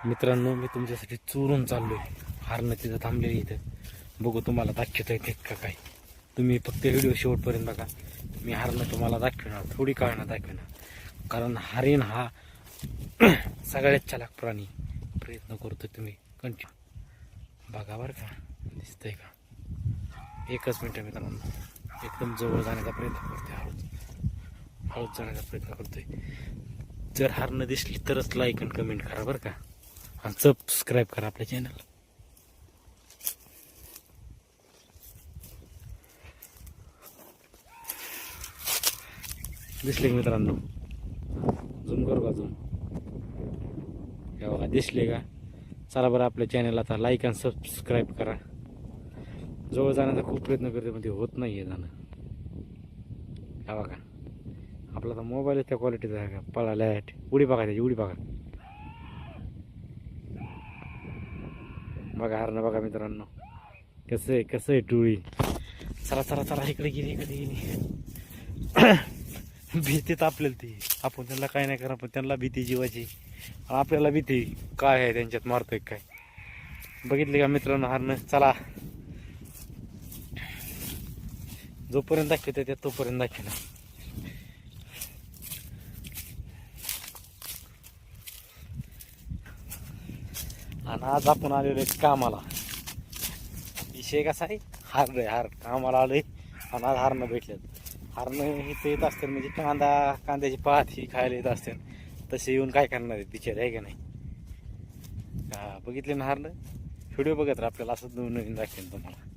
मित्रांनो, मी तुमच्यासाठी चोरून चाललोय. हारणं तिथं थांबले इथं. बघू तुम्हाला दाखवता येते का काय. तुम्ही फक्त व्हिडिओ शेवटपर्यंत बघा. मी हारणं तुम्हाला दाखवणार, थोडी काळ ना दाखवणार. कारण हरिण हा सगळ्यात चालाक प्राणी. प्रयत्न करतो तुम्ही कंटिन्यू बघा बरं का. दिसतंय का? एकच मिनटं मित्रांनो, एकदम जवळ जाण्याचा प्रयत्न करतोय. हळूच जाण्याचा प्रयत्न करतोय. जर हारणं दिसली तरच लाईक आणि कमेंट करा बरं का. आणि सबस्क्राईब करा आपल्या चॅनलला. दिसले मित्रांनो? झूम करू का? झूम हे बघा, दिसले का? चला बरं, आपल्या चॅनलला आता लाईक आणि सबस्क्राईब करा. जवळ जाण्याचा खूप प्रयत्न करते पण ते होत नाही आहे जाणं. हे बघा, आपला तर मोबाईल त्या क्वालिटीचा आहे का? पळाला उडी बघा, त्याची उडी बघा. बघा हरणं बघा मित्रांनो, कसं आहे टोळी. चला चला चला, इकडे गेली. भीतीत आपल्याला ती, आपण त्यांना काय नाही करा, पण त्यांना भीती जीवाची आणि आपल्याला भीती काय आहे त्यांच्यात मारतोय काय. बघितले का मित्रांनो हरणं? चला, जोपर्यंत दाखवते त्या तोपर्यंत दाखवलं. आणि आज आपण आलेलो आहे कामाला. विषय कसा आहे? हार कामाला आलोय आणि आज हारणं भेटलेत. हारणं इथं येत असतात म्हणजे कांद्याची पात ही खायला येत असतात. तसे येऊन काय करणार आहेत बिचारे, आहे का नाही? बघितले ना हारणं? व्हिडिओ बघत राहा, आपल्याला असं नवीन दाखवेन तुम्हाला.